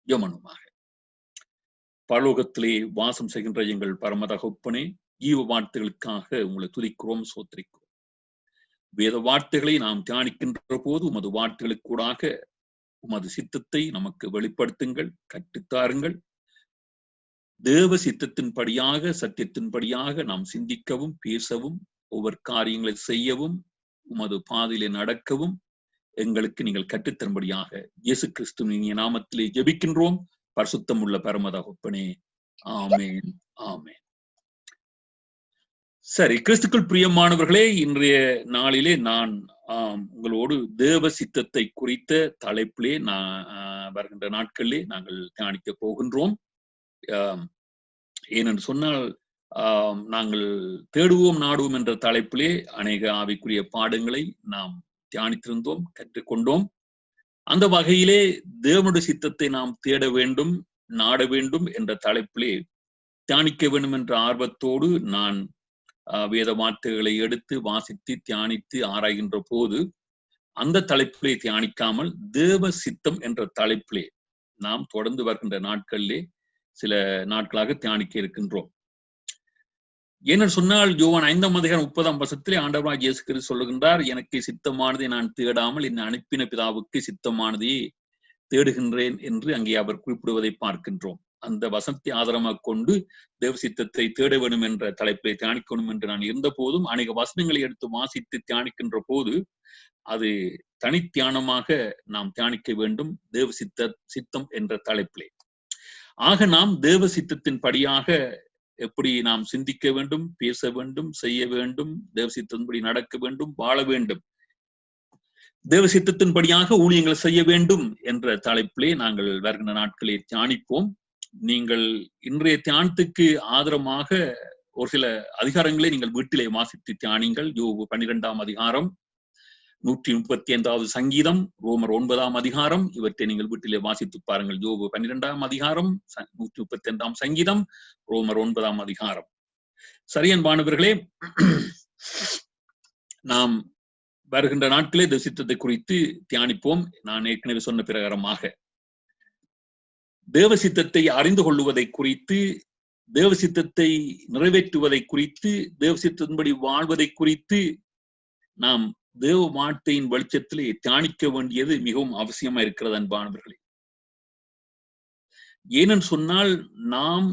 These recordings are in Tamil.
ஜெபமனுமாக. பரலோகத்திலே வாசம் செய்கின்ற எங்கள் பரம தகப்பனே, ஜீவ வார்த்தைகளுக்காக உங்களை துதிக்கிறோம், சோத்திரிக்கிறோம். வேத வார்த்தைகளை நாம் தியானிக்கின்ற போது உமது வார்த்தைகளுக்கூடாக உமது சித்தத்தை நமக்கு வெளிப்படுத்துங்கள், கற்றுத்தாருங்கள். தேவ சித்தத்தின்படியாக, சத்தியத்தின்படியாக நாம் சிந்திக்கவும், பேசவும், ஒவ்வொரு காரியங்களை செய்யவும், உமது பாதையிலே நடக்கவும் எங்களுக்கு நீங்கள் கற்றுத்தரும்படியாக இயேசு கிறிஸ்துவின் இனிய நாமத்திலே ஜெபிக்கின்றோம். பரிசுத்தம் உள்ள பரம தகப்பனே, ஆமேன், ஆமேன். சரி, கிறிஸ்துக்குள் பிரியமானவர்களே, இன்றைய நாளிலே நான் உங்களோடு தேவ சித்தத்தை குறித்த தலைப்பிலே வருகின்ற நாட்களிலே நாங்கள் தியானிக்க போகின்றோம். ஏனென்று சொன்னால், நாங்கள் தேடுவோம் நாடுவோம் என்ற தலைப்பிலே அநேக ஆவிக்குரிய பாடங்களை நாம் தியானித்திருந்தோம், கற்றுக்கொண்டோம். அந்த வகையிலே தேவனுடைய சித்தத்தை நாம் தேட வேண்டும், நாட வேண்டும் என்ற தலைப்பிலே தியானிக்க வேண்டும் என்ற ஆர்வத்தோடு நான் வேத வார்த்தைகளை எடுத்து வாசித்து தியானித்து ஆராய்கின்ற போது அந்த தலைப்பிலே தியானிக்காமல் தேவ சித்தம் என்ற தலைப்பிலே நாம் தொடர்ந்து வருகின்ற நாட்களிலே சில நாட்களாக தியானிக்க இருக்கின்றோம். ஏனென்று சொன்னால், யோவான் 5:30 ஆண்டவராகிய இயேசு கிறிஸ்து சொல்லுகின்றார், எனக்கு சித்தமானதை நான் தேடாமல் என்னை அனுப்பின பிதாவுக்கு சித்தமானதையே தேடுகின்றேன் என்று அங்கே அவர் குறிப்பிடுவதை பார்க்கின்றோம். அந்த வசனத்தை ஆதாரமாக கொண்டு தேவ சித்தத்தை தேட வேண்டும் என்ற தலைப்பை தியானிக்கணும் என்று நான் இருந்த போதும் அநேக வசனங்களை எடுத்து வாசித்து தியானிக்கின்ற போது அது தனித்தியானமாக நாம் தியானிக்க வேண்டும், தேவ சித்தம் என்ற தலைப்பிலே. ஆக நாம் தேவ சித்தத்தின் படியாக எப்படி நாம் சிந்திக்க வேண்டும், பேச வேண்டும், செய்ய வேண்டும், தேவ சித்தத்தின்படி நடக்க வேண்டும், வாழ வேண்டும், தேவ சித்தத்தின்படியாக ஊழியங்களை செய்ய வேண்டும் என்ற தலைப்பிலே நாங்கள் வருகின்ற நாட்களை தியானிப்போம். நீங்கள் இன்றைய தியானத்துக்கு ஆதரமாக ஒரு சில அதிகாரங்களை நீங்கள் வீட்டிலே வாசித்து தியானிங்கள். யோபு 12ஆம் அதிகாரம், 135வது சங்கீதம், ரோமர் 9ஆம் அதிகாரம், இவற்றை நீங்கள் வீட்டிலே வாசித்து பாருங்கள். யோபு 12ஆம் அதிகாரம், 135ஆம் சங்கீதம், ரோமர் 9ஆம் அதிகாரம். சரியன்பானவர்களே, நாம் வருகின்ற நாட்களே தேவ சித்தத்தை குறித்து தியானிப்போம். நான் ஏற்கனவே சொன்ன பிரகாரமாக தேவ சித்தத்தை அறிந்து கொள்ளுவதை குறித்து, தேவ சித்தத்தை நிறைவேற்றுவதை குறித்து, தேவ சித்தத்தின்படி வாழ்வதை குறித்து நாம் தேவ வார்த்தையின் வெளிச்சத்திலே தியானிக்க வேண்டியது மிகவும் அவசியமா இருக்கிறது அன்பானவர்களே. ஏனென்று சொன்னால், நாம்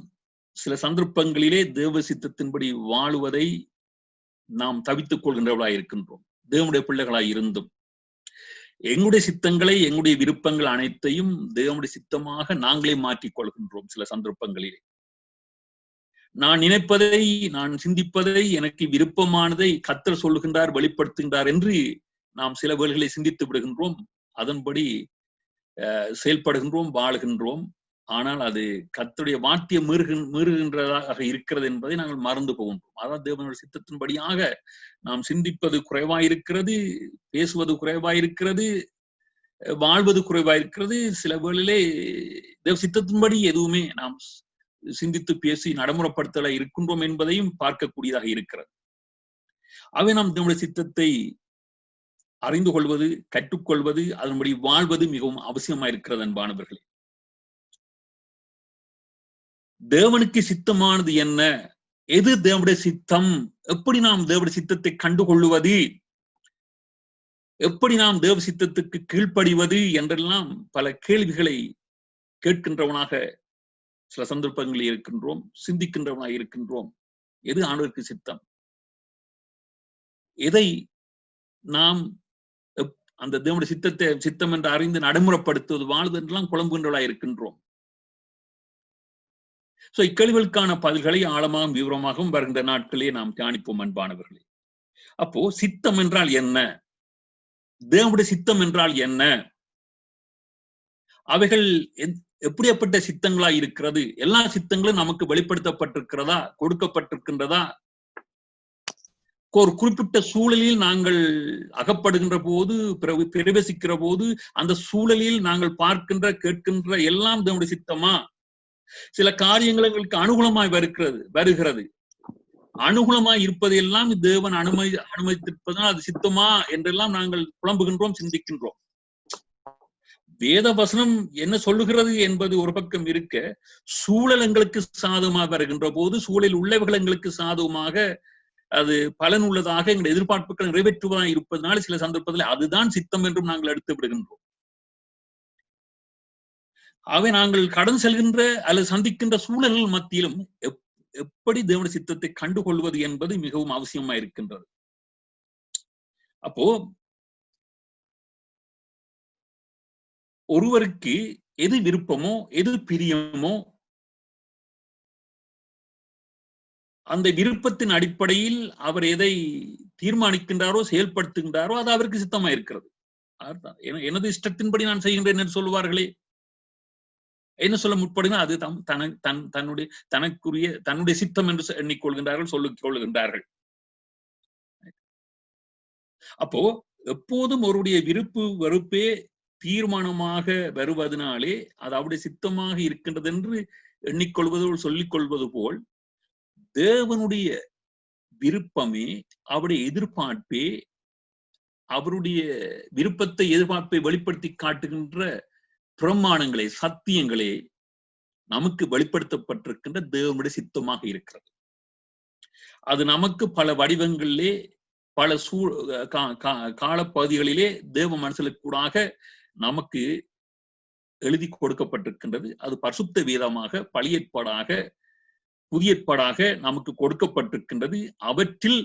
சில சந்தர்ப்பங்களிலே தேவ சித்தத்தின்படி வாழுவதை நாம் தவித்துக் கொள்கின்றவர்களாய் இருக்கின்றோம். தேவனுடைய பிள்ளைகளாய் இருந்தும் எங்களுடைய சித்தங்களை, எங்களுடைய விருப்பங்கள் அனைத்தையும் தேவனுடைய சித்தமாக நாங்களே மாற்றிக் கொள்கின்றோம். சில சந்தர்ப்பங்களிலே நான் நினைப்பதை, நான் சிந்திப்பதை, எனக்கு விருப்பமானதை கர்த்தர் சொல்லுகின்றார், வெளிப்படுத்துகின்றார் என்று நாம் சில வேளைகளை சிந்தித்து விடுகின்றோம். அதன்படி செயல்படுகின்றோம், வாழுகின்றோம். ஆனால் அது கர்த்தருடைய வார்த்தையை மீறுகின்றதாக இருக்கிறது என்பதை நாங்கள் மறந்து போகின்றோம். அதாவது தேவனுடைய சித்தத்தின்படியாக நாம் சிந்திப்பது குறைவாயிருக்கிறது, பேசுவது குறைவாயிருக்கிறது, வாழ்வது குறைவாயிருக்கிறது. சில வேளையிலே தேவ சித்தத்தின்படி எதுவுமே நாம் சிந்தித்து பேசி நடைமுறைப்படுத்தல இருக்கின்றோம் என்பதையும் பார்க்கக்கூடியதாக இருக்கிறது. அவை நாம் நம்முடைய சித்தத்தை அறிந்து கொள்வது, கற்றுக்கொள்வது, அதன்படி வாழ்வது மிகவும் அவசியமாயிருக்கிறது அன்பானவர்களே. தேவனுக்கு சித்தமானது என்ன, எது தேவனுடைய சித்தம், எப்படி நாம் தேவனுடைய சித்தத்தை கண்டுகொள்ளுவது, எப்படி நாம் தேவ சித்தத்துக்கு கீழ்ப்படிவது என்றெல்லாம் பல கேள்விகளை கேட்கின்றவனாக சில சந்தர்ப்பங்களில் இருக்கின்றோம், சிந்திக்கின்றவனாக இருக்கின்றோம். எது ஆண்டவருக்கு சித்தம், எதை நாம் அந்த தேவனுடைய சித்தம் என்று அறிந்து நடைமுறைப்படுத்துவது, வாழ்வது என்றெல்லாம் குழம்புகின்றவர்களாக இருக்கின்றோம். இக்கேள்விகளுக்கான பதில்களை ஆழமாகவும் விவரமாகவும் வருகின்ற நாட்களே நாம் தியானிப்போம் அன்பானவர்களே. அப்போ சித்தம் என்றால் என்ன, தேவனுடைய சித்தம் என்றால் என்ன, அவைகள் எப்படிப்பட்ட சித்தங்களாய் இருக்கிறது, எல்லா சித்தங்களும் நமக்கு வெளிப்படுத்தப்பட்டிருக்கிறதா, கொடுக்கப்பட்டிருக்கின்றதா, ஒரு குறிப்பிட்ட சூழலில் நாங்கள் அகப்படுகின்ற போது, பிரவேசிக்கிற போது அந்த சூழலில் நாங்கள் பார்க்கின்ற கேட்கின்ற எல்லாம் தேவனுடைய சித்தமா? சில காரியங்கள் எங்களுக்கு அனுகூலமாய் வருகிறது, அனுகூலமாய் இருப்பதையெல்லாம் தேவன் அனுமதித்திருப்பதால் அது சித்தமா என்றெல்லாம் நாங்கள் புலம்புகின்றோம், சிந்திக்கின்றோம். வேத வசனம் என்ன சொல்லுகிறது என்பது ஒரு பக்கம் இருக்க, சூழல் எங்களுக்கு சாதகமாக வருகின்ற போது சூழலில் உள்ளவர்கள் எங்களுக்கு சாதகமாக அது பலன் உள்ளதாக எங்கள் எதிர்பார்ப்புகள் நிறைவேற்றுவதாக இருப்பதனால் சில சந்தர்ப்பத்தில் அதுதான் சித்தம் என்றும் நாங்கள் எடுத்து விடுகின்றோம். அவை நாங்கள் கடன் செல்கின்ற அல்லது சந்திக்கின்ற சூழல்கள் மத்தியிலும் எப்படி தேவனுடைய சித்தத்தை கண்டுகொள்வது என்பது மிகவும் அவசியமா இருக்கின்றது. அப்போ ஒருவருக்கு எது விருப்பமோ எது பிரியமோ அந்த விருப்பத்தின் அடிப்படையில் அவர் எதை தீர்மானிக்கின்றாரோ செயல்படுத்துகின்றாரோ அது அவருக்கு சித்தமா இருக்கிறது. எனது இஷ்டத்தின்படி நான் செய்கின்றேன் என்று சொல்லுவார்களே, என்ன சொல்ல முற்படுங்க, அது தன்னுடைய தனக்குரிய தன்னுடைய சித்தம் என்று எண்ணிக்கொள்கின்றார்கள், சொல்லிக் கொள்கின்றார்கள். அப்போ எப்போதும் அவருடைய விருப்பு வெறுப்பே தீர்மானமாக வருவதனாலே அது அவருடைய சித்தமாக இருக்கின்றது என்று எண்ணிக்கொள்வதோடு சொல்லிக் கொள்வது போல் தேவனுடைய விருப்பமே அவருடைய எதிர்பார்ப்பே அவருடைய விருப்பத்தை எதிர்பார்ப்பை வெளிப்படுத்தி காட்டுகின்ற பிரமாணங்களே சத்தியங்களே நமக்கு வெளிப்படுத்தப்பட்டிருக்கின்ற தேவனுடைய சித்தமாக இருக்கிறது. அது நமக்கு பல வடிவங்களிலே பல காலப்பகுதிகளிலே தேவ மனசுக்கு கூடாக நமக்கு எழுதி கொடுக்கப்பட்டிருக்கின்றது. அது பரிசுத்த வேதமாக பழைய ஏற்பாடாக புதிய ஏற்பாடாக நமக்கு கொடுக்கப்பட்டிருக்கின்றது. அவற்றில்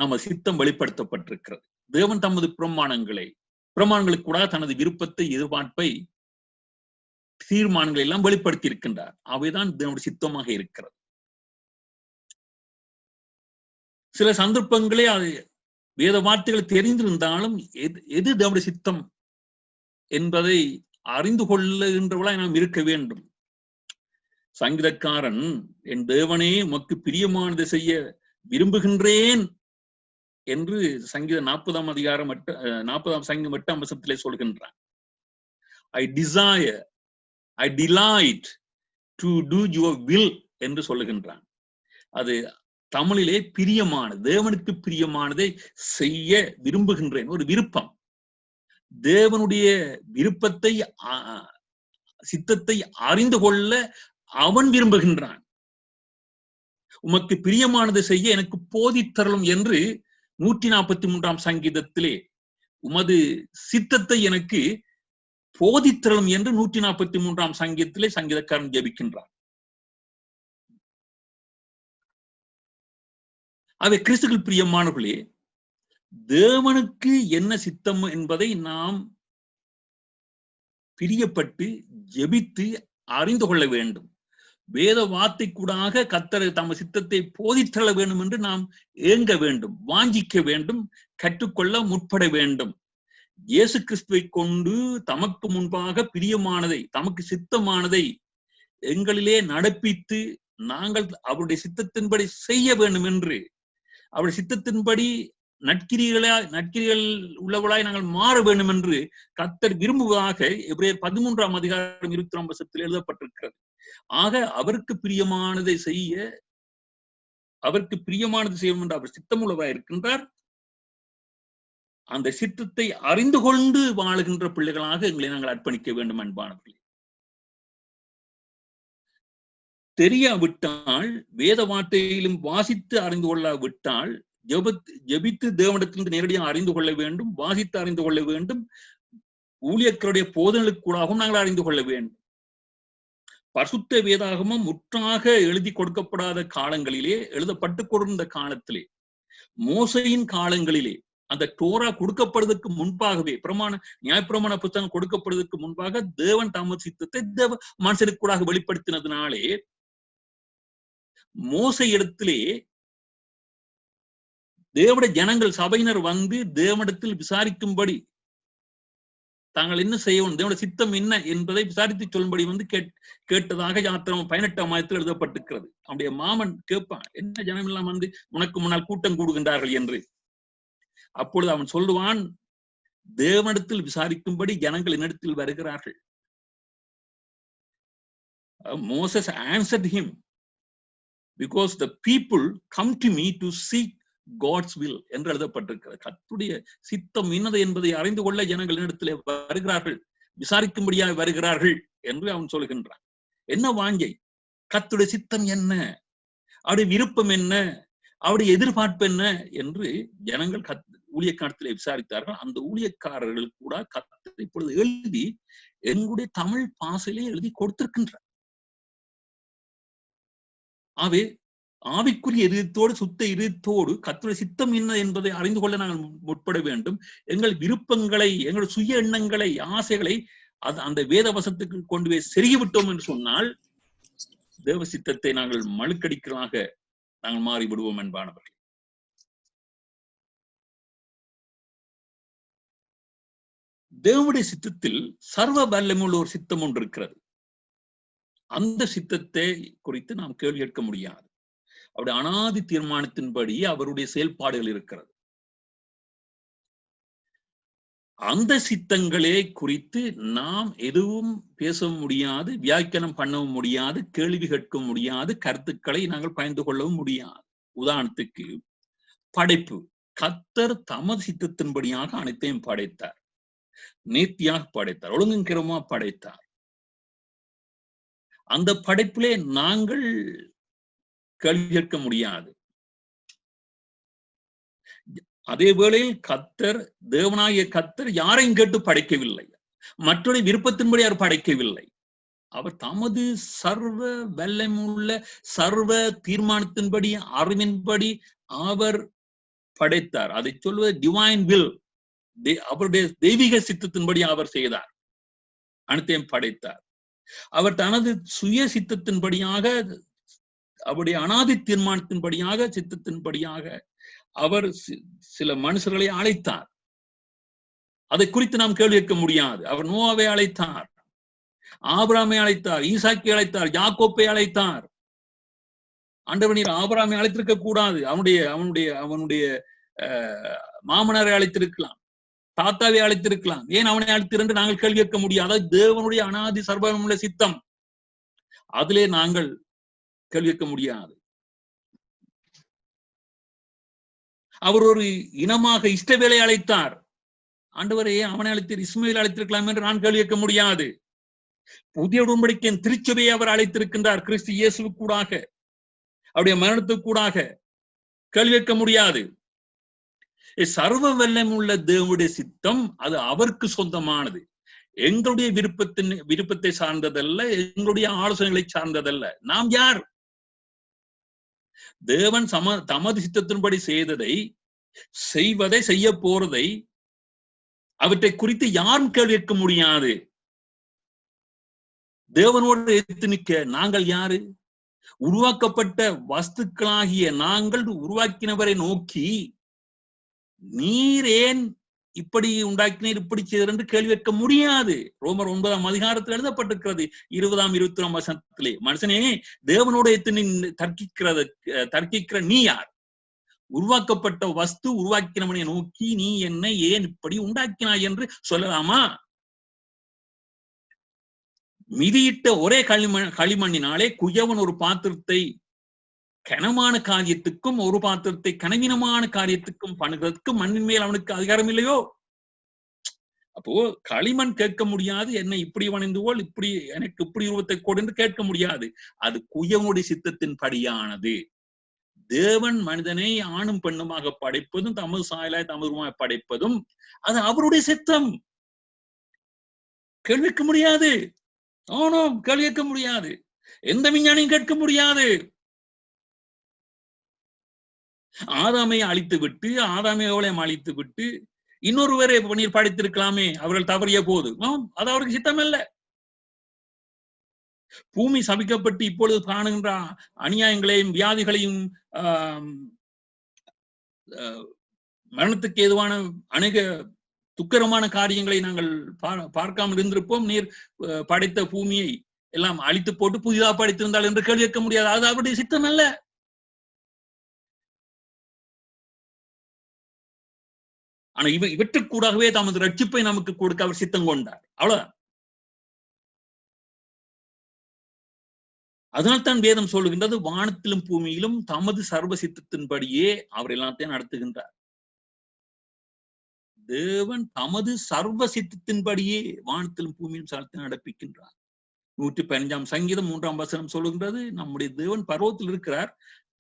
நம்ம சித்தம் வெளிப்படுத்தப்பட்டிருக்கிறது. தேவன் தமது பிரமாணங்களுக்கு கூட தனது விருப்பத்தை எதிர்பார்ப்பை தீர்மானங்களை எல்லாம் வெளிப்படுத்தி இருக்கின்றார். அவைதான் தேவனுடைய சித்தமாக இருக்கிறது. சில சந்தர்ப்பங்களே அது வேத வார்த்தைகள் தெரிந்திருந்தாலும் எது தேவனுடைய சித்தம் என்பதை அறிந்து கொள்ளுகின்றவளாய் நாம் இருக்க வேண்டும். சங்கீதக்காரன், என் தேவனே உமக்கு பிரியமானதை செய்ய விரும்புகின்றேன் என்று சங்கீத 40ஆம் அதிகாரம் 40ஆம் சங்கீதம் 8ஆம் வசனத்திலே சொல்கின்றான். I desire, I delight to do your will என்று சொல்லுகின்றான். அது தமிழிலே பிரியமானது, தேவனுக்கு பிரியமானதை செய்ய விரும்புகின்றேன், ஒரு விருப்பம். தேவனுடைய விருப்பத்தை சித்தத்தை அறிந்து கொள்ள அவன் விரும்புகின்றான். உமக்கு பிரியமானதை செய்ய எனக்கு போதித்தரலும் என்று 143ஆம் சங்கீதத்திலே உமது சித்தத்தை எனக்கு போதித்தரலும் என்று 143ஆம் சங்கீதத்திலே சங்கீதக்காரன் ஜெபிக்கின்றான். அவை கிறிஸ்துவுக்குள் பிரியமானவர்களே, தேவனுக்கு என்ன சித்தம் என்பதை நாம் பிரியப்பட்டு ஜெபித்து அறிந்து கொள்ள வேண்டும். வேத வார்த்தை கூடாக கர்த்தர் தம சித்தத்தை போதித்தள்ள வேண்டும் என்று நாம் ஏங்க வேண்டும், வாஞ்சிக்க வேண்டும், கற்றுக்கொள்ள முற்பட வேண்டும். இயேசு கிறிஸ்துவை கொண்டு தமக்கு முன்பாக பிரியமானதை, தமக்கு சித்தமானதை எங்களிலே நடப்பித்து நாங்கள் அவருடைய சித்தத்தின்படி செய்ய வேண்டும் என்று, அவருடைய சித்தத்தின்படி நற்கிரிகள் உள்ளவளாய் நாங்கள் மாற வேண்டும் என்று கர்த்தர் விரும்புவதாக எபிரேயர் 13ஆம் அதிகாரம் 23ஆம் வசனத்தில் எழுதப்பட்டிருக்கிறது. ஆக அவருக்கு பிரியமானதை செய்ய, அவருக்கு பிரியமானது செய்யும் என்று அவர் சித்தமுள்ளவராய் இருக்கின்றார். அந்த சித்தத்தை அறிந்து கொண்டு வாழுகின்ற பிள்ளைகளாக எங்களை நாங்கள் அர்ப்பணிக்க வேண்டும். அன்பானவர்களே, தெரியாவிட்டால், வேத வார்த்தையிலும் வாசித்து அறிந்து கொள்ளாவிட்டால், ஜெபித்து தேவனிடத்திலிருந்து நேரடியாக அறிந்து கொள்ள வேண்டும், வாசித்து அறிந்து கொள்ள வேண்டும், ஊழியர்களுடைய போதனைகளுக்கு கூடாகவும் நாங்கள் அறிந்து கொள்ள வேண்டும். பரிசுத்த வேதாகமம் முற்றாக எழுதி கொடுக்கப்படாத காலங்களிலே, எழுதப்பட்டு கொண்டிருந்த காலத்திலே, மோசையின் காலங்களிலே, அந்த டோரா கொடுக்கப்படுவதற்கு முன்பாகவே, நியாயப்பிரமாண புத்தகம் கொடுக்கப்படுவதற்கு முன்பாக தேவன் தமது சித்தத்தை தேவ மனுஷனுக்கு கூடாக வெளிப்படுத்தினதுனாலே, மோசை இடத்திலே தேவனுடைய ஜனங்கள் சபையினர் வந்து தேவனிடத்தில் விசாரிக்கும்படி, தாங்கள் என்ன செய்யணும், தேவனுடைய சித்தம் என்ன என்பதை விசாரித்து சொல்லும்படி வந்து கேட்டதாக யாத்திரம் 18ஆம் ஆயத்தில் எழுதப்பட்டிருக்கிறது. அவனுடைய மாமன் கேட்பான், என்ன ஜனம் எல்லாம் வந்து உனக்கு முன்னால் கூட்டம் கூடுகின்றார்கள் என்று. அப்பொழுது அவன் சொல்லுவான், தேவனிடத்தில் விசாரிக்கும்படி ஜனங்கள் என்னிடத்தில் வருகிறார்கள். Moses answered him, because the people come to me to seek God's will என்று எழுதப்பட்டிருக்கிறது. கர்த்தருடைய சித்தம் இன்னது என்பதை அறிந்து கொள்ள ஜனங்களிடத்திலே வருகிறார்கள், விசாரிக்கும்படியாக வருகிறார்கள் என்று அவன் சொல்கின்றான். என்ன வாஞ்சை? கர்த்தருடைய சித்தம் என்ன, அவருடைய விருப்பம் என்ன, அவருடைய எதிர்பார்ப்பு என்ன என்று ஜனங்கள் ஊழியக்காரத்திலே விசாரித்தார்கள். அந்த ஊழியக்காரர்கள் கூட கர்த்தர் இப்பொழுது எழுதி எங்களுடைய தமிழ் பாசையிலே எழுதி கொடுத்திருக்கின்றார். ஆவே ஆவிக்குரிய இதயத்தோடு, சுத்த இதயத்தோடு கர்த்தருடைய சித்தம் என்ன என்பதை அறிந்து கொள்ள நாங்கள் முற்பட வேண்டும். எங்கள் விருப்பங்களை, எங்கள் சுய எண்ணங்களை, ஆசைகளை அந்த வேத வசத்துக்கு கொண்டு போய் செருகிவிட்டோம் என்று சொன்னால் தேவ சித்தத்தை நாங்கள் மழுக்கடிக்கலாக நாங்கள் மாறிவிடுவோம் என்பானவர்கள். தேவனுடைய சித்தத்தில் சர்வ வல்லமையுள்ள ஒரு சித்தம் ஒன்று இருக்கிறது. அந்த சித்தத்தை குறித்து நாம் கேள்வி கேட்க முடியாது. அவருடைய அனாதி தீர்மானத்தின்படி அவருடைய செயல்பாடுகள் இருக்கிறது. அந்த சித்தங்களே குறித்து நாம் எதுவும் பேச முடியாது, வியாக்கியானம் பண்ணவும் முடியாது, கேள்வி கேட்க முடியாது, கருத்துக்களை நாங்கள் பயந்து கொள்ளவும் முடியாது. உதாரணத்துக்கு படைப்பு. கர்த்தர் தமது சித்தத்தின்படியாக அனைத்தையும் படைத்தார், நேர்த்தியாக படைத்தார், ஒழுங்குக்கிரமா படைத்தார். அந்த படைப்பிலே நாங்கள் கேள்வி கேட்க முடியாது. அதே வேளையில் கர்த்தர், தேவனாகிய கர்த்தர் யாரையும் கேட்டு படைக்கவில்லை, மற்றொரு விருப்பத்தின்படி அவர் படைக்கவில்லை. அவர் தமது சர்வ வல்லமையுள்ள சர்வ தீர்மானத்தின்படி, அறிவின்படி அவர் படைத்தார். அதை சொல்வது டிவைன் வில். அவருடைய தெய்வீக சித்தத்தின்படி அவர் செய்தார், அனைத்தையும் படைத்தார். அவர் தனது சுய சித்தத்தின்படியாக, அவருடைய அனாதி தீர்மானத்தின்படியாக, சித்தத்தின்படியாக அவர் சில மனுஷர்களை அழைத்தார். அதை குறித்து நாம் கேள்வி கேட்க முடியாது. அவர் நோவாவை அழைத்தார், ஆபிரகாமை அழைத்தார், ஈசாக்கை அழைத்தார், யாக்கோப்பை அழைத்தார். ஆண்டவர் நீர் ஆபிரகாமை அழைத்திருக்க கூடாது, அவனுடைய மாமனாரை அழைத்திருக்கலாம், தாத்தாவை அழைத்திருக்கலாம், ஏன் அவனை அழைத்திருந்து நாங்கள் கேள்வி கேட்க முடியாது. தேவனுடைய அனாதி சர்வமுள்ள சித்தம், அதிலே நாங்கள் கேள்வி கேட்க முடியாது. அவர் ஒரு இனமாக இஸ்ரவேலை அழைத்தார், ஆண்டவரே அவனை அழைத்தீர், இஸ்மாயில் அழைத்திருக்கலாம் என்று நான் கேள்வி கேட்க முடியாது. புதிய உடன்படிக்கையின் திருச்சபையை அவர் அழைத்திருக்கின்றார், கிறிஸ்து இயேசுவுக்கு கூடாக, அவருடைய மரணத்துக்கு கூடாக. கேள்வி கேட்க முடியாது. சர்வ வல்லமையுள்ள தேவனுடைய சித்தம் அது அவருக்கு சொந்தமானது, எங்களுடைய விருப்பத்தை சார்ந்ததல்ல, எங்களுடைய ஆலோசனைகளை சார்ந்ததல்ல. நாம் யார்? தேவன் தமது சித்தத்தின்படி செய்வதை, செய்ய போறதை, அவற்றை குறித்து யாரும் கேள்வி கேட்க முடியாது. தேவனோடு எதிர்த்து நிற்க நாங்கள் யாரு? உருவாக்கப்பட்ட வஸ்துக்களாகிய நாங்கள் உருவாக்கினவரை நோக்கி நீர் ஏன் இப்படி உண்டாக்கினீர், இப்படி செய்தார் என்று கேள்வி கேட்க முடியாது. ரோமர் 9ஆம் அதிகாரத்தில் எழுதப்பட்டிருக்கிறது 20ஆம் 21ஆம் வசனத்திலே, மனுஷனே தேவனோடு எதிர்த்து தர்க்கிக்கிற நீ யார்? உருவாக்கப்பட்ட வஸ்து உருவாக்கினவனை நோக்கி நீ என்னை ஏன் இப்படி உண்டாக்கினாய் என்று சொல்லலாமா? மிதியிட்ட ஒரே களிமண்ணினாலே குயவன் ஒரு பாத்திரத்தை கனமான காரியத்துக்கும் ஒரு பாத்திரத்தை கனவீனமான காரியத்துக்கும் பண்ணுகிறதுக்கு மண்ணின் மேல் அவனுக்கு அதிகாரம் இல்லையோ? அப்போ களிமண் கேட்க முடியாது, என்னை இப்படி வணைந்துகோள், இப்படி எனக்கு இப்படி உருவத்தை கொடு என்று கேட்க முடியாது. அது குயவனுடைய சித்தத்தின் படியானது. தேவன் மனிதனை ஆணும் பெண்ணுமாக படைப்பதும், தமது சாயலாய் தமதுமாக படைப்பதும் அது அவருடைய சித்தம். கேள்விக்க முடியாது. ஆனோம் கேள்வி கேட்க முடியாது. எந்த விஞ்ஞானியும் கேட்க முடியாது. ஆதாமை அழித்து விட்டு, ஆதாமை அவளையும் அழித்து விட்டு இன்னொருவரை நீர் படைத்திருக்கலாமே, அவர்கள் தவறிய போது. அது அவருக்கு சித்தம் அல்ல. பூமி சபிக்கப்பட்டு இப்பொழுது காணுகின்ற அநியாயங்களையும் வியாதிகளையும் மரணத்துக்கு ஏதுவான அநேக துக்கரமான காரியங்களை நாங்கள் பார்க்காமல் இருந்திருப்போம். நீர் படைத்த பூமியை எல்லாம் அழித்து போட்டு புதிதாக படைத்திருந்தால் என்று கேள்வி கேட்க முடியாது. அது அவருடைய சித்தம் அல்ல. ஆனா இவற்றுக்கூடாகவே தமது ரட்சிப்பை நமக்கு கொடுக்க அவர் சித்தம் கொண்டார். அவ்வளவுதான். அதனால்தான் வேதம் சொல்லுகின்றது, வானத்திலும் பூமியிலும் தமது சர்வ சித்தத்தின்படியே அவர் எல்லாத்தையும் நடத்துகின்றார். தேவன் தமது சர்வ சித்தத்தின்படியே வானத்திலும் பூமியிலும் சலத்தை நடப்பிக்கின்றார். 115 சங்கீதம் 3 வசனம் சொல்லுகின்றது, நம்முடைய தேவன் பர்வத்தில் இருக்கிறார்,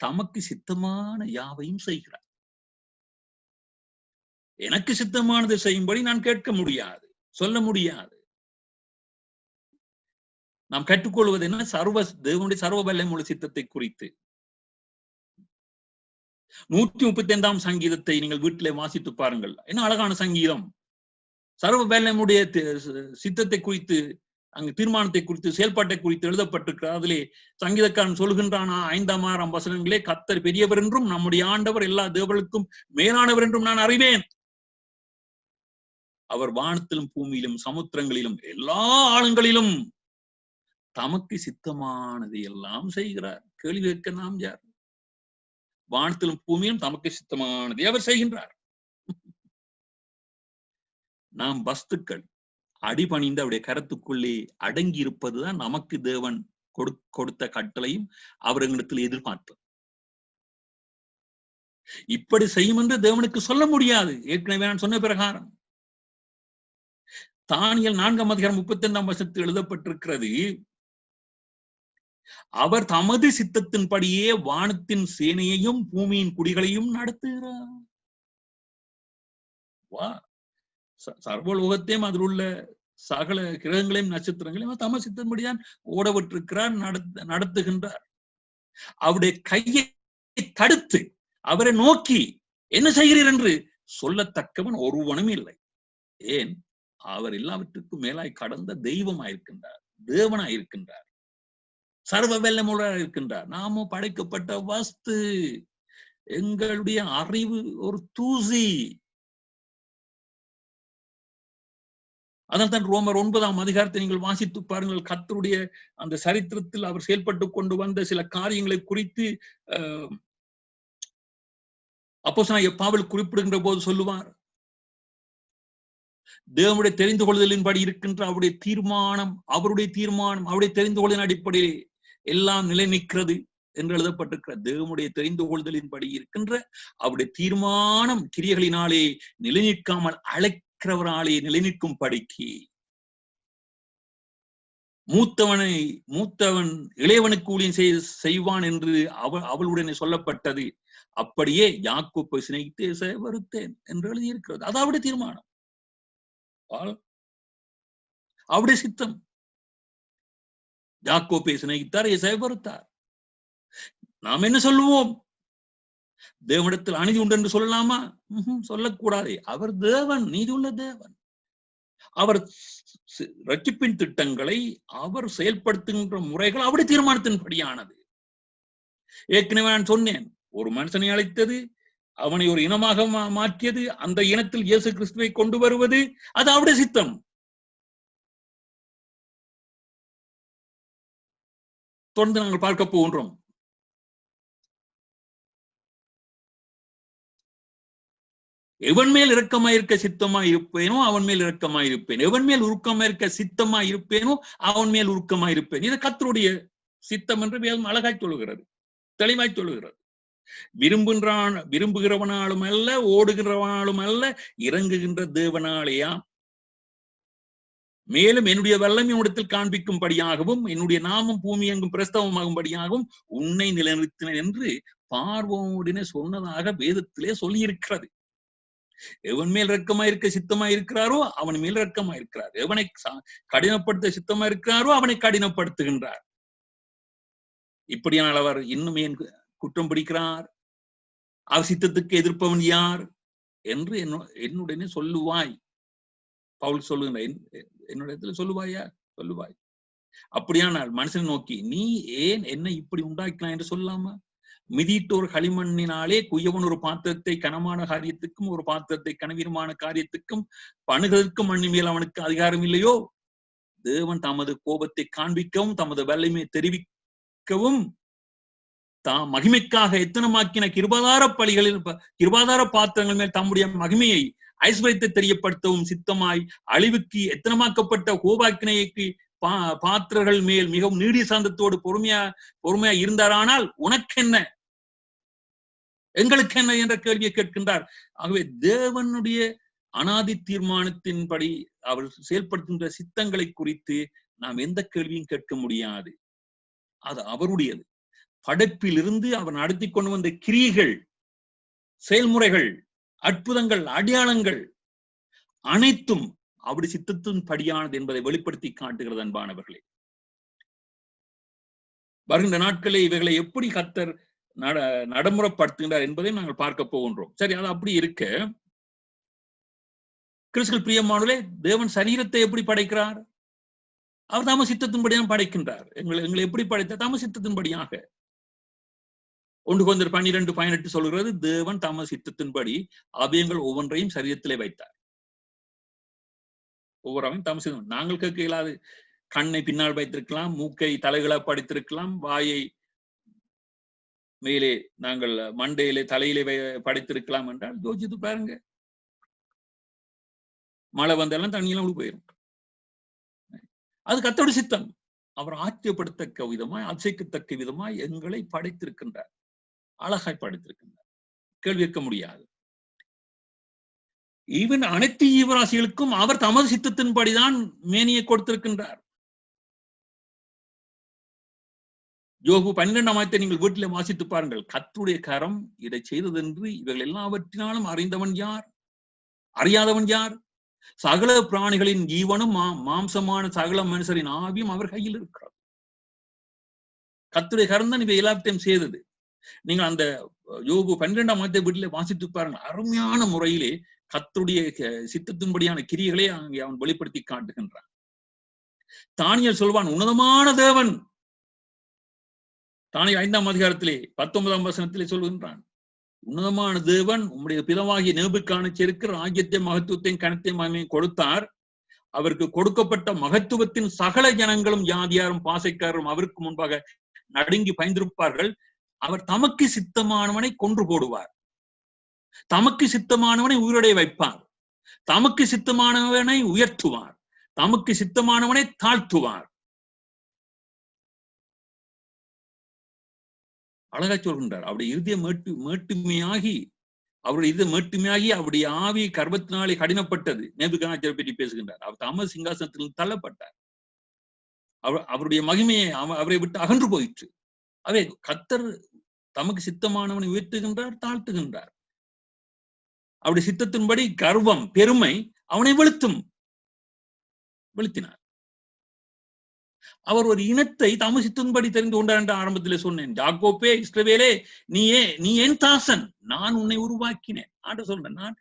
தமக்கு சித்தமான யாவையும் செய்கிறார். எனக்கு சித்தமானது செய்யும்படி நான் கேட்க முடியாது, சொல்ல முடியாது. நாம் கற்றுக்கொள்வது என்ன? தேவனுடைய சர்வ வல்லமையுள்ள சித்தத்தை குறித்து. 135 சங்கீதத்தை நீங்கள் வீட்டிலே வாசித்து பாருங்கள். என்ன அழகான சங்கீதம்! சர்வ வல்லமையுடைய சித்தத்தை குறித்து, அங்கு தீர்மானத்தை குறித்து, செயல்பாட்டை குறித்து எழுதப்பட்டிருக்கிறார். அதிலே சங்கீதக்காரன் சொல்கின்றான் 5 வசனங்களே, கர்த்தர் பெரியவர் என்றும் நம்முடைய ஆண்டவர் எல்லா தேவர்களுக்கும் மேலானவர் என்றும் நான் அறிவேன். அவர் வானத்திலும் பூமியிலும் சமுத்திரங்களிலும் எல்லா ஆழங்களிலும் தமக்கு சித்தமானதை எல்லாம் செய்கிறார். கேள்வி கேட்க நாம் யார்? வானத்திலும் பூமியிலும் தமக்கு சித்தமானதை அவர் செய்கின்றார். நாம் வஸ்துக்கள் அடிபணிந்து அவருடைய கரத்துக்குள்ளே அடங்கி இருப்பதுதான் நமக்கு தேவன் கொடுத்த கட்டளையும் அவர்களிடத்தில் எதிர்பார்ப்பது. இப்படி செய்யும் என்று தேவனுக்கு சொல்ல முடியாது. ஏற்கனவே நான் சொன்ன பிரகாரம் தானியேல் 4 வசனத்தில் எழுதப்பட்டிருக்கிறது, அவர் தமது சித்தத்தின்படியே வானத்தின் சேனையையும் பூமியின் குடிகளையும் நடத்துகிறார். சர்வலோகத்தையும் அதில் உள்ள சகல கிரகங்களையும் நட்சத்திரங்களையும் தமது சித்தத்தின்படியான் ஓடவிட்டிருக்கிறார், நடத்துகின்றார். அவருடைய கையை தடுத்து அவரை நோக்கி என்ன செய்கிறீர் என்று சொல்லத்தக்கவன் ஒருவனும் இல்லை. ஏன்? அவர் எல்லாவற்றுக்கும் மேலாய் கடந்த தெய்வமாயிருக்கின்றார், தேவனாயிருக்கின்றார், சர்வ வல்லமையுள்ளவராக இருக்கின்றார். நாம படைக்கப்பட்ட வஸ்து, எங்களுடைய அறிவு ஒரு தூசி. அதனால் தான் ரோமர் 9 நீங்கள் வாசித்து பாருங்கள். கர்த்தருடைய அந்த சரித்திரத்தில் அவர் செயல்பட்டு கொண்டு வந்த சில காரியங்களை குறித்து அப்போஸ்தலனாகிய பவுல் குறிப்பிடுகின்ற போது சொல்லுவார், தேவனுடைய தெரிந்து கொள்ளுதலின்படி இருக்கின்ற அவருடைய தீர்மானம், அவருடைய தெரிந்து கொள்ளுதலின் அடிப்படையில் எல்லாம் நிலை நிற்கிறது என்று எழுதப்பட்டிருக்கிற தேவனுடைய தெரிந்து கொள்ளுதலின்படி இருக்கின்ற அவருடைய தீர்மானம் கிரியைகளினாலே நிலை நிற்காமல் அழைக்கிறவராலே நிலை நிற்கும் படிக்கு மூத்தவன் இளையவனுக்கு ஊழியம் செய்வான் என்று அவளுடனே சொல்லப்பட்டது. அப்படியே யாக்கோப்பை சிநேகித்து வருத்தேன் என்று எழுதியிருக்கிறது. அது அவருடைய தீர்மானம், அவருடைய சித்தம். யாக்கோப்பை சிநேகித்தார், ஏசாயை வெறுத்தார். நாம் என்ன சொல்லுவோம்? தேவனிடத்தில் அநீதி உண்டு என்று சொல்லலாமா? சொல்லக்கூடாது. அவர் தேவன், நீதி உள்ள தேவன். அவர் ரட்சிப்பின் திட்டங்களை அவர் செயல்படுத்துகின்ற முறைகள் அவருடைய தீர்மானத்தின்படியானது. ஏற்கனவே நான் சொன்னேன், ஒரு மனுஷனை அழைத்தது, அவனை ஒரு இனமாக மாற்றியது, அந்த இனத்தில் இயேசு கிறிஸ்துவை கொண்டு வருவது, அது அவருடைய சித்தம். தொடர்ந்து நாங்கள் பார்க்க போகின்றோம். எவன் மேல் இரக்கமாயிருக்க சித்தமாயிருப்பேனோ அவன் மேல் இரக்கமாயிருப்பேன், எவன் மேல் உருக்கமாயிருக்க சித்தமாயிருப்பேனோ அவன் மேல் உருக்கமாயிருப்பேன். இது கர்த்தருடைய சித்தம் என்று வேதம் அழகாய் சொல்லுகிறது, தெளிவாய் சொல்லுகிறது. விரும்புகிறவனாலும் அல்ல, ஓடுகிறவனாலும் அல்ல, இறங்குகின்ற தேவனாலேயா. மேலும் என்னுடைய வல்லமை உன்னிடத்தில் காண்பிக்கும்படியாகவும் என்னுடைய நாமம் பூமி எங்கும் பிரஸ்தவமாகும்படியாகவும் உன்னை நிலைநிறுத்தினேன் என்று பார்வோனுடனே சொன்னதாக வேதத்திலே சொல்லியிருக்கிறது. எவன் மேல் இரக்கமாயிருக்க சித்தமாயிருக்கிறாரோ அவன் மேல் இரக்கமாயிருக்கிறார். எவனை கடினப்படுத்த சித்தமாயிருக்கிறாரோ அவனை கடினப்படுத்துகின்றார். இப்படியானால் அவர் இன்னும் ஏன் குற்றம் பிடிக்கிறார்? அவர் சித்தத்துக்கு எதிர்ப்பவன் யார் என்று என்னுடனே சொல்லுவாய். பவுல் சொல்லுகின்ற என்னுடைய சொல்லுவாயா? சொல்லுவாய். அப்படியானால் மனுஷனை நோக்கி நீ ஏன் என்னை இப்படி உண்டாக்கலாம் என்று சொல்லாமா? மிதிட்டோர் களிமண்ணினாலே குயவன் ஒரு பாத்திரத்தை கனமான காரியத்துக்கும் ஒரு பாத்திரத்தை கனவீனமான காரியத்துக்கும் பணுகிறதுக்கும் மண்ணி மேல் அவனுக்கு அதிகாரம் இல்லையோ? தேவன் தமது கோபத்தை காண்பிக்கவும் தமது வல்லமையை தெரிவிக்கவும் தாம் மகிமைக்காக எத்தனமாக்கின கிருபாதார பாத்திரங்கள் மேல் தம்முடைய மகிமையை ஐஸ்வர்யத்தை தெரியப்படுத்தவும் சித்தமாய் அழிவுக்கு எத்தனமாக்கப்பட்ட கோபாக்கினைக்கு பாத்திரர்கள் மேல் மிகவும் நீடிய சாந்தத்தோடு பொறுமையா இருந்தாரானால் உனக்கு என்ன, எங்களுக்கு என்ன என்ற கேள்வியை கேட்கின்றார். ஆகவே தேவனுடைய அனாதி தீர்மானத்தின்படி அவர் செயல்படுத்துகின்ற சித்தங்களை குறித்து நாம் எந்த கேள்வியும் கேட்க முடியாது. அது அவருடையது. படைப்பிலிருந்து அவர் நடத்தி கொண்டு வந்த கிரியைகள், செயல்முறைகள், அற்புதங்கள், அடையாளங்கள் அனைத்தும் அவருடைய சித்தத்தின் படியானது என்பதை வெளிப்படுத்தி காட்டுகிறது. அன்பானவர்களே, வருகின்ற நாட்களே இவைகளை எப்படி கர்த்தர் நடைமுறைப்படுத்துகின்றார் என்பதை நாங்கள் பார்க்க போகின்றோம். சரி, அது அப்படி இருக்க, கிறிஸ்துவில் பிரியமானவர்களே, தேவன் சரீரத்தை எப்படி படைக்கிறார்? அவர் தமது சித்தத்தின்படியாக படைக்கின்றார். எங்களை எப்படி படைத்தார்? தமது சித்தத்தின்படியாக. 1 Corinthians 12:18 சொல்கிறது, தேவன் தமது சித்தத்தின்படி அவயங்கள் ஒவ்வொன்றையும் சரீரத்திலே வைத்தார். ஒவ்வொரு தமது சித்தம். நாங்கள் கேட்க இயலாது. கண்ணை பின்னால் வைத்திருக்கலாம், மூக்கை தலைகளை படைத்திருக்கலாம், வாயை மேலே நாங்கள் மண்டையிலே தலையிலே படைத்திருக்கலாம் என்றால் யோசித்து பாருங்க. மழை வந்தாலும் தண்ணியெல்லாம் போயிடும். அது கர்த்தருடைய சித்தம். அவர் ஆச்சரியப்படத்தக்க விதமாய், அசைக்கத்தக்க விதமாய் எங்களை படைத்திருக்கின்றார், அழகாய் படைத்திருக்கின்றார். கேள்வி கேட்க முடியாது. ஈவன் அனைத்து ஜீவராசிகளுக்கும் அவர் தமது சித்தத்தின்படிதான் மேனியை கொடுத்திருக்கின்றார். யோபு 12 நீங்கள் வீட்டிலே வாசித்து பாருங்கள். கர்த்தருடைய கரம் இதை செய்தது என்று இவர்கள் எல்லாவற்றினாலும் அறிந்தவன் யார்? அறியாதவன் யார்? சகல பிராணிகளின் ஜீவனும் மாம்சமான சகல மனுஷரின் ஆவியும் அவர் கையில் இருக்கிறார். கர்த்தருடைய கரம் தான் இவை எல்லாத்தையும் செய்தது. நீங்கள் அந்த யோபு 12 வீட்டிலே வாசித்து பாருங்கள். அருமையான முறையிலே கர்த்தருடைய சித்தத்தின்படியான கிரியைகளை அங்கே அவன் வெளிப்படுத்தி காட்டுகின்றான். தானியேல் சொல்வான், உன்னதமான தேவன். தானியேல் 5ஆம் அதிகாரத்திலே 19ஆம் வசனத்திலே சொல்கின்றான், உன்னதமான தேவன் உம்முடைய பிதாவாகிய நேபுகாத்நேச்சருக்கு ராஜ்யத்தை, மகத்துவத்தையும், கனத்தையும், மகிமையும் கொடுத்தார். அவருக்கு கொடுக்கப்பட்ட மகத்துவத்தின் சகல ஜனங்களும், ஜாதியாரும், பாசைக்காரரும் அவருக்கு முன்பாக நடுங்கி பயந்திருப்பார்கள். அவர் தமக்கு சித்தமானவனை கொன்று போடுவார், தமக்கு சித்தமானவனை உயிரோடே வைப்பார், தமக்கு சித்தமானவனை உயர்த்துவார், தமக்கு சித்தமானவனை தாழ்த்துவார். அழகா சொல்கின்றார். அவருடைய இருதயம் மேட்டுமையாகி அவருடைய ஆவி கர்வத்தினாலே கடினப்பட்டது. நேபுகாத்நேச்சரை பற்றி பேசுகின்றார். அவர் தமது சிங்காசனத்தில் தள்ளப்பட்டார். அவருடைய மகிமையை அவரை விட்டு அகன்று போயிற்று. அவை கர்த்தர் தமக்கு சித்தமானவனை உயர்த்துகின்றார், தாழ்த்துகின்றார். அவருடைய சித்தத்தின்படி கர்வம், பெருமை அவனை வெளுத்தினார். அவர் ஒரு இனத்தை தமது சித்தத்தின்படி தெரிந்து கொண்டார் என்று ஆரம்பத்திலே சொன்னேன். யாக்கோபே, இஸ்ரவேலே, நீ என் தாசன், நான் உன்னை உருவாக்கினேன். ஆண்டவர் சொல்றேன், நான்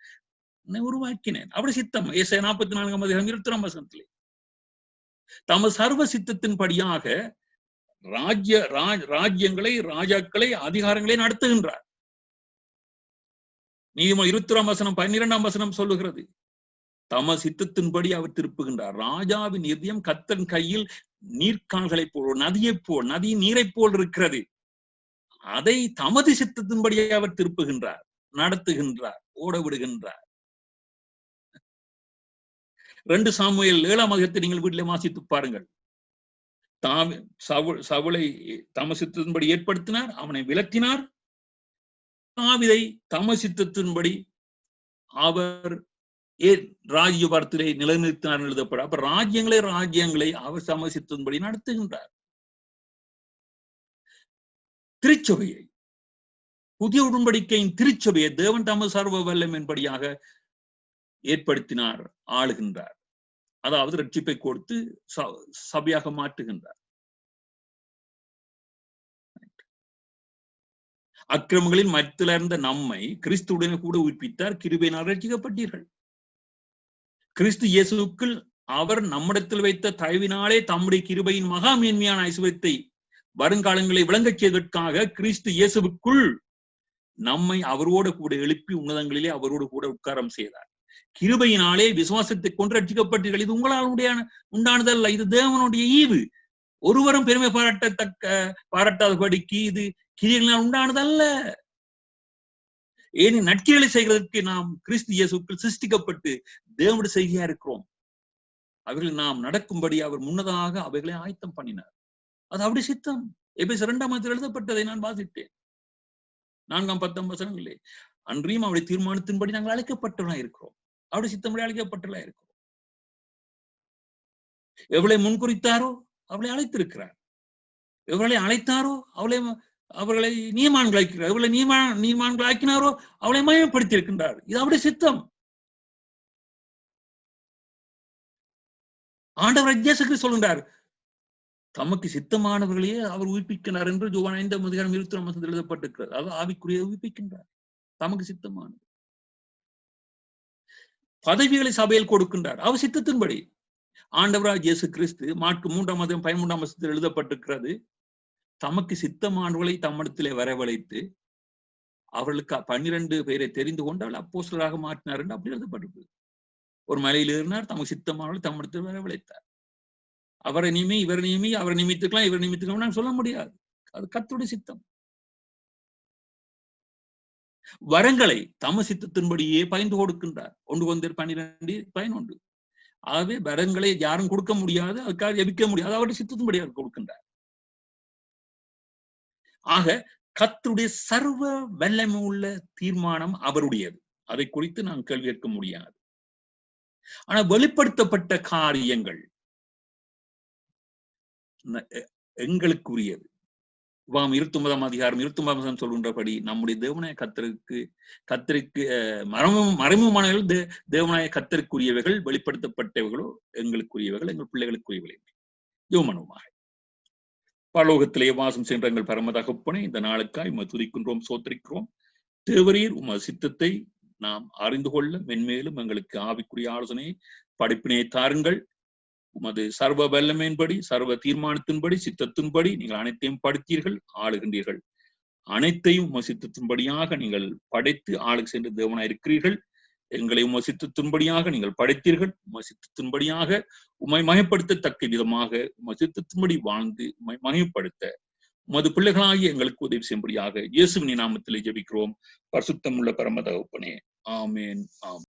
உன்னை உருவாக்கினேன். அவருடைய சித்தம். ஏசாயா 44ஆம் அதிகாரம் 22ஆம் வசனத்திலே தமது சர்வ சித்தத்தின்படியாக ராஜ்யங்களை, ராஜாக்களை, அதிகாரங்களை நடத்துகின்றார். நீதிமொழி 21ஆம் வசனம் 12ஆம் வசனம் சொல்லுகிறது, தமது சித்தத்தின்படி அவர் திருப்புகின்றார். ராஜாவின் இதயம் கர்த்தரின் கையில் நீர்க்கால்களை போல், நதியைப் போல், நதி நீரை போல் இருக்கிறது. அதை தமது சித்தத்தின்படியே அவர் திருப்புகின்றார், நடத்துகின்றார், ஓட விடுகின்றார். 2 சாமுவேல் 7ஆம் அதிகாரத்தை நீங்கள் வீட்டிலே வாசித்து பாருங்கள். சவுலை தமது சித்தத்தின்படி ஏற்படுத்தினார், அவனை விலக்கினார். தாவீதை தமது சித்தத்தின்படி அவர் ராஜ்யபாரத்திலே நிலைநிறுத்தினார் எழுதப்பட. அப்ப ராஜ்யங்களை அவர் சமசித்தபடி நடத்துகின்றார். திருச்சபையை, புதிய உடன்படிக்கையின் திருச்சபையை தேவன் தமது சர்வ வல்லமையின்படியாக ஏற்படுத்தினார், ஆளுகின்றார். அதாவது ரட்சிப்பை கொடுத்து சபையாக மாற்றுகின்றார். அக்கிரமங்களின் மத்தியிலிருந்த நம்மை கிறிஸ்துவுடனே கூட உயிர்ப்பித்தார், கிருபையினால் ரட்சிக்கப்பட்டீர்கள். கிறிஸ்து இயேசுவுக்குள் அவர் நம்மிடத்தில் வைத்த தயவினாலே தம்முடைய கிருபையின் மகா மேன்மையான ஐஸ்வரியத்தை வருங்காலங்களை விளங்கச் செய்வதற்காக கிறிஸ்து இயேசுவுக்குள் நம்மை அவரோடு கூட எழுப்பி உன்னதங்களிலே அவரோடு கூட உட்காரம் செய்தார். கிருபையினாலே விசுவாசத்தை கொண்டு ரட்சிக்கப்பட்டீர்கள். இது உங்களால் உண்டானதல்ல, இது தேவனுடைய ஈவு. ஒருவரும் பெருமை பாராட்டாதபடிக்கு இது கிரியைகளினால் உண்டானதல்ல. ஏன் நற்கிரிகளை செய்கிறதற்கு நாம் கிறிஸ்து இயேசுக்குள் சிருஷ்டிக்கப்பட்டு தேவனுடைய செய்கையா இருக்கிறோம். அவைகள் நாம் நடக்கும்படி அவர் முன்னதாக அவைகளை ஆயத்தம் பண்ணினார். அது அவருடைய சித்தம். எபேசியர் 2 எழுதப்பட்டதை நான் வாசித்தேன். 4-10 வசனங்களே. அன்றியும் அவருடைய தீர்மானத்தின்படி நாங்கள் அழைக்கப்பட்டவர்களாக இருக்கிறோம். அவருடைய சித்தம்படி அழைக்கப்பட்டவர்களாக இருக்கிறோம். எவளை முன்குறித்தாரோ அவளை அழைத்திருக்கிறார். எவர்களை அழைத்தாரோ அவர்களை நீதிமான்களாக்கிறார். எவர்களை நீதிமான்களாக்கினாரோ அவளை மயப்படுத்தி இருக்கின்றார். இது அவருடைய சித்தம். ஆண்டவர் இயேசு கிறிஸ்து சொல்கின்றார், தமக்கு சித்தமானவர்களையே அவர் உயிர்ப்பிக்கிறார் என்று யோவான் 5:29 எழுதப்பட்டிருக்கிறது. அதாவது ஆவிக்குரிய உயிர்ப்பிக்கின்றார். தமக்கு சித்தமானது. பதவிகளை சபையில் கொடுக்கின்றார். அவர் சித்தத்தின்படி. ஆண்டவராக இயேசு கிறிஸ்து மாற்கு 3:13 எழுதப்பட்டிருக்கிறது. தமக்கு சித்தமானவர்களை தம்மிடத்திலே வரவழைத்து அவர்களுக்கு 12 பேரை தெரிந்து கொண்டு அவள் அப்போஸ்தலராக மாற்றினார் என்று அப்படி எழுதப்பட்டிருக்கு. ஒரு மலையில் ஏறினார், தமக்கு சித்தமானவர்களை தம்மிடத்தில் வரவழைத்தார். அவரை நியமி, இவர் நியமி, அவரை நியமித்துக்கலாம், இவர் நியமித்துக்கலாம் சொல்ல முடியாது. அது கர்த்தருடைய சித்தம். வரங்களை தம சித்தத்தின்படியே பகிர்ந்து கொடுக்கின்றார். 1 கொரிந்தியர் 12:11. ஆகவே வரங்களை யாரும் கொடுக்க முடியாது, அதுக்காக ஜெபிக்க முடியாது. அவருடைய சித்தத்தின்படி அவர் கொடுக்கின்றார். ஆக கர்த்தருடைய சர்வ வல்லமை உள்ள தீர்மானம் அவருடையது. அதை குறித்து நாம் கேள்வி கேட்க முடியாது. ஆனா வெளிப்படுத்தப்பட்ட காரியங்கள் எங்களுக்குரியது. 29 சொல்கின்றபடி நம்முடைய தேவனாய கர்த்தருக்கு மறைமுகமானவர்கள் தேவனாய கர்த்தருக்குரியவைகள், வெளிப்படுத்தப்பட்டவைகளோ எங்களுக்குரியவைகள், எங்கள் பிள்ளைகளுக்குரியவைகள். யோமனுமாக பரலோகத்திலே வாசம் சென்ற எங்கள் பரம தகப்பனே, இந்த நாளுக்காய் உம்மை துதிக்கின்றோம், சோத்திரிக்கிறோம். தேவரீர் உமது சித்தத்தை நாம் அறிந்து கொள்ள மென்மேலும் எங்களுக்கு ஆவிக்குரிய ஆலோசனை படிப்பினை தாருங்கள். உமது சர்வ வல்லமையின்படி, சர்வ தீர்மானத்தின்படி, சித்தத்தின்படி நீங்கள் அனைத்தையும் படுத்தீர்கள், ஆளுகின்றீர்கள். அனைத்தையும் உமது சித்தத்தின்படியாக நீங்கள் படைத்து ஆளுக்கு சென்று தேவனாய் இருக்கிறீர்கள். எங்களை உமது சித்தத்தின்படியாக நீங்கள் படைத்தீர்கள். உமது சித்தத்தின்படியாக உம்மை மயப்படுத்தத்தக்க விதமாக உமது சித்தத்தின்படி வாழ்ந்து உம்மை மயப்படுத்த உமது பிள்ளைகளாகி எங்களுக்கு உதவி செய்யும்படியாக இயேசுவின் நாமத்திலே ஜெபிக்கிறோம். பரிசுத்தமுள்ள பரம தகப்பனே, ஆமேன். ஆம்.